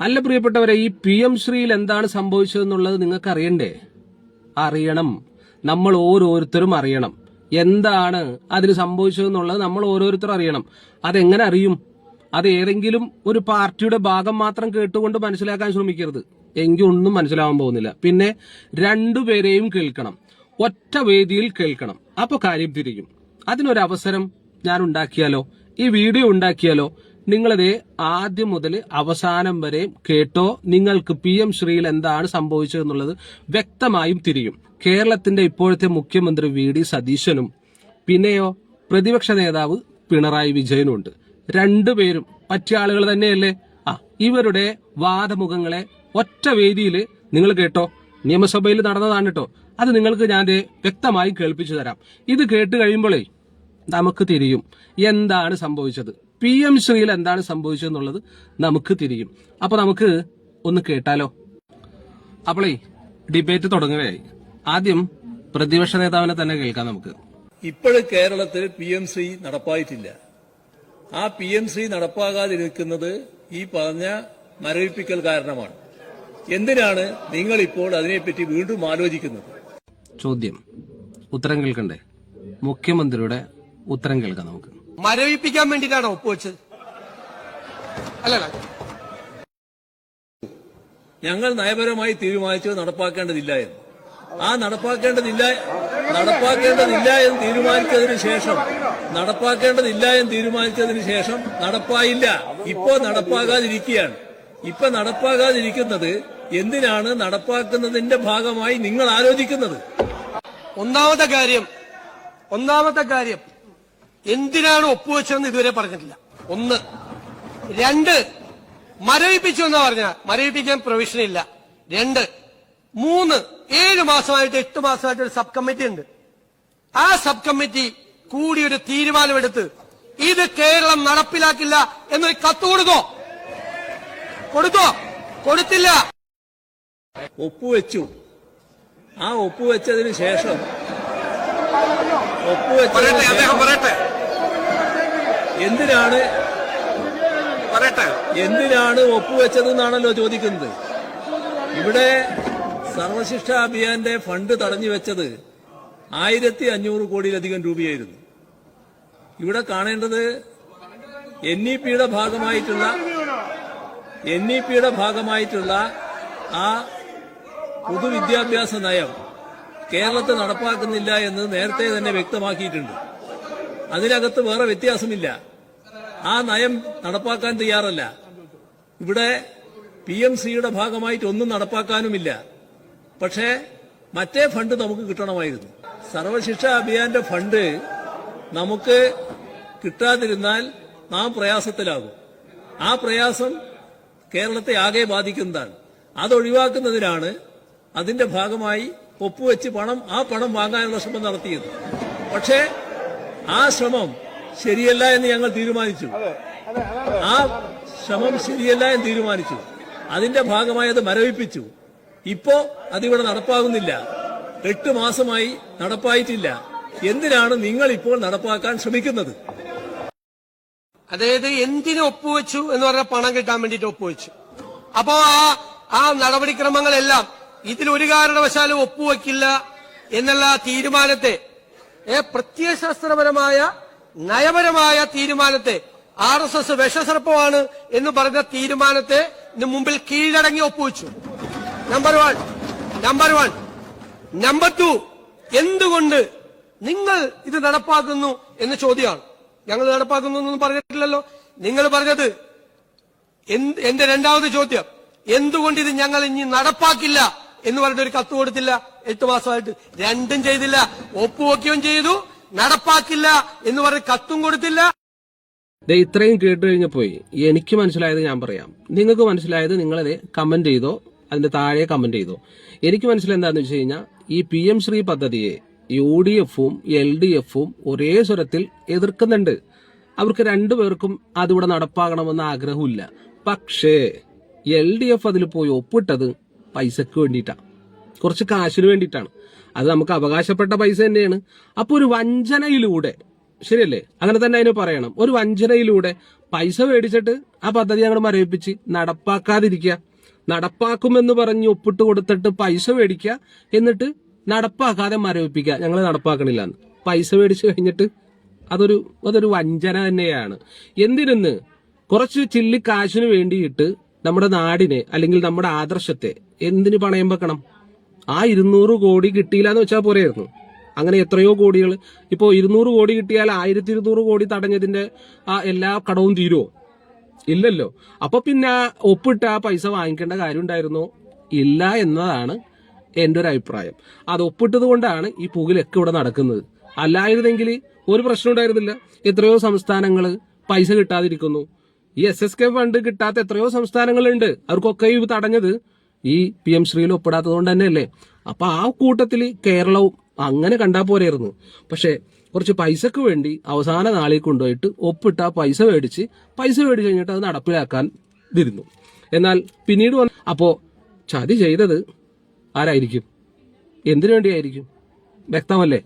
അല്ല പ്രിയപ്പെട്ടവരെ, ഈ PM ശ്രീയിൽ എന്താണ് സംഭവിച്ചതെന്നുള്ളത് നിങ്ങൾക്ക് അറിയണ്ടേ? അറിയണം. നമ്മൾ ഓരോരുത്തരും അറിയണം എന്താണ് അതിന് സംഭവിച്ചതെന്നുള്ളത്. നമ്മൾ ഓരോരുത്തരും അറിയണം. അതെങ്ങനെ അറിയും? അത് ഏതെങ്കിലും ഒരു പാർട്ടിയുടെ ഭാഗം മാത്രം കേട്ടുകൊണ്ട് മനസ്സിലാക്കാൻ ശ്രമിക്കരുത്. എങ്കിൽ ഒന്നും മനസ്സിലാവാൻ പോകുന്നില്ല. പിന്നെ രണ്ടുപേരെയും കേൾക്കണം, ഒറ്റ വേദിയിൽ കേൾക്കണം. അപ്പൊ കാര്യം തിരിയും. അതിനൊരവസരം ഞാൻ ഉണ്ടാക്കിയാലോ, ഈ വീഡിയോ ഉണ്ടാക്കിയാലോ? നിങ്ങളത് ആദ്യം മുതൽ അവസാനം വരെ കേട്ടോ. നിങ്ങൾക്ക് PM ശ്രീയിൽ എന്താണ് സംഭവിച്ചതെന്നുള്ളത് വ്യക്തമായും തിരിയും. കേരളത്തിന്റെ ഇപ്പോഴത്തെ മുഖ്യമന്ത്രി VD സതീശനും പിന്നെയോ പ്രതിപക്ഷ നേതാവ് പിണറായി വിജയനും ഉണ്ട്. രണ്ടുപേരും പറ്റിയ ആളുകൾ തന്നെയല്ലേ? ഇവരുടെ വാദമുഖങ്ങളെ ഒറ്റ വേദിയിൽ നിങ്ങൾ കേട്ടോ. നിയമസഭയിൽ നടന്നതാണ് കേട്ടോ. അത് നിങ്ങൾക്ക് ഞാൻ വ്യക്തമായി കേൾപ്പിച്ചു തരാം. ഇത് കേട്ട് കഴിയുമ്പോഴേ നമുക്ക് തിരിയും എന്താണ് സംഭവിച്ചത്, PM ശ്രീയിൽ എന്താണ് സംഭവിച്ചതെന്നുള്ളത് നമുക്ക് തിരിയും. അപ്പൊ നമുക്ക് ഒന്ന് കേട്ടാലോ? അപ്പോളേ ഡിബേറ്റ് തുടങ്ങുകയായി. ആദ്യം പ്രതിപക്ഷ നേതാവിനെ തന്നെ കേൾക്കാം നമുക്ക്. ഇപ്പോഴും കേരളത്തിൽ PM ശ്രീ നടപ്പായിട്ടില്ല. ആ PM ശ്രീ നടപ്പാകാതിരിക്കുന്നത് ഈ പറഞ്ഞ മരവിപ്പിക്കൽ കാരണമാണ്. എന്തിനാണ് നിങ്ങൾ ഇപ്പോൾ അതിനെപ്പറ്റി വീണ്ടും ആലോചിക്കുന്നത്? ചോദ്യം, ഉത്തരം കേൾക്കണ്ടേ? മുഖ്യമന്ത്രിയുടെ ഉത്തരം കേൾക്കാം നമുക്ക്. മരവിപ്പിക്കാൻ വേണ്ടിയിട്ടാണോ ഒപ്പുവെച്ചത്? അല്ലല്ല, ഞങ്ങൾ നയപരമായി തീരുമാനിച്ചത് നടപ്പാക്കേണ്ടതില്ല എന്ന്. ആ നടപ്പാക്കേണ്ടതില്ല എന്ന് തീരുമാനിച്ചതിന് ശേഷം നടപ്പായില്ല. ഇപ്പോ നടപ്പാകാതിരിക്കുകയാണ്. ഇപ്പൊ നടപ്പാകാതിരിക്കുന്നത് എന്തിനാണ് നടപ്പാക്കുന്നതിന്റെ ഭാഗമായി നിങ്ങൾ ആലോചിക്കുന്നത്? ഒന്നാമത്തെ കാര്യം എന്തിനാണ് ഒപ്പുവെച്ചതെന്ന് ഇതുവരെ പറഞ്ഞിട്ടില്ല. ഒന്ന്. രണ്ട്, മരവിപ്പിച്ചു എന്നാ പറഞ്ഞ മരവിപ്പിക്കാൻ പ്രൊവിഷൻ ഇല്ല. രണ്ട്. മൂന്ന്, 7 മാസമായിട്ട് 8 മാസമായിട്ട് ഒരു സബ് കമ്മിറ്റി ഉണ്ട്. ആ സബ് കമ്മിറ്റി കൂടി ഒരു തീരുമാനമെടുത്ത് ഇത് കേരളം നടപ്പിലാക്കില്ല എന്നൊരു കത്ത് കൊടുത്തില്ല. ഒപ്പുവെച്ചു. ആ ഒപ്പുവെച്ചതിന് ശേഷം എന്തിനാണ് ഒപ്പുവെച്ചതെന്നാണല്ലോ ചോദിക്കുന്നത്. ഇവിടെ സർവശിക്ഷ അഭിയാന്റെ ഫണ്ട് തടഞ്ഞു വെച്ചത് 1500 കോടിയിലധികം രൂപയായിരുന്നു. ഇവിടെ കാണേണ്ടത് NEPയുടെ ഭാഗമായിട്ടുള്ള ആ പൊതുവിദ്യാഭ്യാസ നയം കേരളത്തിൽ നടപ്പാക്കുന്നില്ല എന്ന് നേരത്തെ തന്നെ വ്യക്തമാക്കിയിട്ടുണ്ട്. അതിനകത്ത് വേറെ വ്യത്യാസമില്ല. ആ നയം നടപ്പാക്കാൻ തയ്യാറല്ല. ഇവിടെ PM ശ്രീയുടെ ഭാഗമായിട്ട് ഒന്നും നടപ്പാക്കാനുമില്ല. പക്ഷേ മറ്റേ ഫണ്ട് നമുക്ക് കിട്ടണമായിരുന്നു. സർവശിക്ഷാ അഭിയാന്റെ ഫണ്ട് നമുക്ക് കിട്ടാതിരുന്നാൽ നാം പ്രയാസത്തിലാകും. ആ പ്രയാസം കേരളത്തെ ആകെ ബാധിക്കുന്നതാണ്. അതൊഴിവാക്കുന്നതിനാണ് അതിന്റെ ഭാഗമായി ഒപ്പുവെച്ച് ആ പണം വാങ്ങാനുള്ള ശ്രമം നടത്തിയത്. പക്ഷേ ആ ശ്രമം ശരിയല്ല എന്ന് ഞങ്ങൾ തീരുമാനിച്ചു. അതിന്റെ ഭാഗമായി അത് മരവിപ്പിച്ചു. ഇപ്പോ അതിവിടെ നടപ്പാകുന്നില്ല. 8 മാസമായി നടപ്പായിട്ടില്ല. എന്തിനാണ് നിങ്ങൾ ഇപ്പോൾ നടപ്പാക്കാൻ ശ്രമിക്കുന്നത്? അതായത് എന്തിനു ഒപ്പുവെച്ചു എന്ന് പറഞ്ഞാൽ പണം കിട്ടാൻ വേണ്ടിയിട്ട് ഒപ്പുവെച്ചു. അപ്പോ ആ നടപടിക്രമങ്ങളെല്ലാം ഇതിലൊരു കാരണവശാലും ഒപ്പുവെക്കില്ല എന്നുള്ള തീരുമാനത്തെ, പ്രത്യയശാസ്ത്രപരമായ നയപരമായ തീരുമാനത്തെ, RSS വിഷസർപ്പമാണ് എന്ന് പറഞ്ഞ തീരുമാനത്തെ മുമ്പിൽ കീഴടങ്ങി ഒപ്പുവെച്ചു. നമ്പർ 1. നമ്പർ 2, എന്തുകൊണ്ട് നിങ്ങൾ ഇത് നടപ്പാക്കുന്നു എന്ന ചോദ്യമാണ്. ഞങ്ങൾ നടപ്പാക്കുന്നു എന്നൊന്നും പറഞ്ഞിട്ടില്ലല്ലോ. നിങ്ങൾ പറഞ്ഞത് എന്റെ രണ്ടാമത്തെ ചോദ്യം, എന്തുകൊണ്ട് ഇത് ഞങ്ങൾ ഇനി നടപ്പാക്കില്ല എന്ന് പറഞ്ഞിട്ട് ഒരു കത്ത് കൊടുത്തില്ല? 8 മാസമായിട്ട് രണ്ടും ചെയ്തില്ല. ഒപ്പുവെക്കുകയും ചെയ്തു, നടപ്പാക്കില്ല എന്ന് പറഞ്ഞ് കത്തും കൊടുത്തില്ല. ഇത്രയും കേട്ട് കഴിഞ്ഞപ്പോയി എനിക്ക് മനസ്സിലായത് ഞാൻ പറയാം. നിങ്ങൾക്ക് മനസ്സിലായത് നിങ്ങളത് കമന്റ് ചെയ്തോ, അതിന്റെ താഴെ കമന്റ് ചെയ്തോ. എനിക്ക് മനസ്സിലായത് എന്താണെന്ന് വെച്ച് കഴിഞ്ഞാൽ ഈ PM ശ്രീ പദ്ധതിയെ UDFും LDFും ഒരേ സ്വരത്തിൽ എതിർക്കുന്നുണ്ട്. അവർക്ക് രണ്ടുപേർക്കും അതിവിടെ നടപ്പാകണമെന്ന ആഗ്രഹമില്ല. പക്ഷേ LDF അതിൽ പോയി ഒപ്പിട്ടത് പൈസക്ക് വേണ്ടിയിട്ടാണ്, കുറച്ച് കാശിന് വേണ്ടിയിട്ടാണ്. അത് നമുക്ക് അവകാശപ്പെട്ട പൈസ തന്നെയാണ്. അപ്പോൾ ഒരു വഞ്ചനയിലൂടെ ശരിയല്ലേ? അങ്ങനെ തന്നെ അതിന് പറയണം. ഒരു വഞ്ചനയിലൂടെ പൈസ മേടിച്ചിട്ട് ആ പദ്ധതി ഞങ്ങൾ മരവിപ്പിച്ച് നടപ്പാക്കാതിരിക്കുക. നടപ്പാക്കുമെന്ന് പറഞ്ഞ് ഒപ്പിട്ട് കൊടുത്തിട്ട് പൈസ മേടിക്കുക, എന്നിട്ട് നടപ്പാക്കാതെ മരവിപ്പിക്കുക, ഞങ്ങൾ നടപ്പാക്കണില്ല എന്ന്. പൈസ മേടിച്ചു കഴിഞ്ഞിട്ട് അതൊരു വഞ്ചന തന്നെയാണ്. എന്തിനെന്ന് കുറച്ച് ചില്ലി കാശിന് വേണ്ടിയിട്ട് നമ്മുടെ നാടിനെ അല്ലെങ്കിൽ നമ്മുടെ ആദർശത്തെ എന്തിന് പണയം വെക്കണം? ആ 200 കോടി കിട്ടിയില്ല എന്ന് വെച്ചാൽ പോരായിരുന്നു. അങ്ങനെ എത്രയോ കോടികൾ, ഇപ്പോൾ 200 കോടി കിട്ടിയാൽ 1200 കോടി തടഞ്ഞതിന്റെ ആ എല്ലാ കടവും തീരുമോ? ഇല്ലല്ലോ. അപ്പൊ പിന്നെ ഒപ്പിട്ട ആ പൈസ വാങ്ങിക്കേണ്ട കാര്യം ഉണ്ടായിരുന്നോ? ഇല്ല എന്നതാണ് എൻ്റെ ഒരു അഭിപ്രായം. അത് ഒപ്പിട്ടത് കൊണ്ടാണ് ഈ പുകിലൊക്കെ ഇവിടെ നടക്കുന്നത്. അല്ലായിരുന്നെങ്കിൽ ഒരു പ്രശ്നം ഉണ്ടായിരുന്നില്ല. എത്രയോ സംസ്ഥാനങ്ങൾ പൈസ കിട്ടാതിരിക്കുന്നു. ഈ SSK ഫണ്ട് കിട്ടാത്ത എത്രയോ സംസ്ഥാനങ്ങളുണ്ട്. അവർക്കൊക്കെ ഇത് തടഞ്ഞത് ഈ PM ശ്രീയിൽ ഒപ്പിടാത്തത് കൊണ്ട് തന്നെയല്ലേ. അപ്പൊ ആ കൂട്ടത്തിൽ കേരളവും അങ്ങനെ കണ്ടാൽ പോരായിരുന്നു. പക്ഷെ കുറച്ച് പൈസക്ക് വേണ്ടി അവസാന നാളിൽ കൊണ്ടുപോയിട്ട് ഒപ്പിട്ട പൈസ മേടിച്ച് കഴിഞ്ഞിട്ട് അത് നടപ്പിലാക്കാൻ ഇരുന്നു. എന്നാൽ പിന്നീട് അപ്പോ ചതി ചെയ്തത് ആരായിരിക്കും? എന്തിനു വേണ്ടിയായിരിക്കും? വ്യക്തമല്ലേ?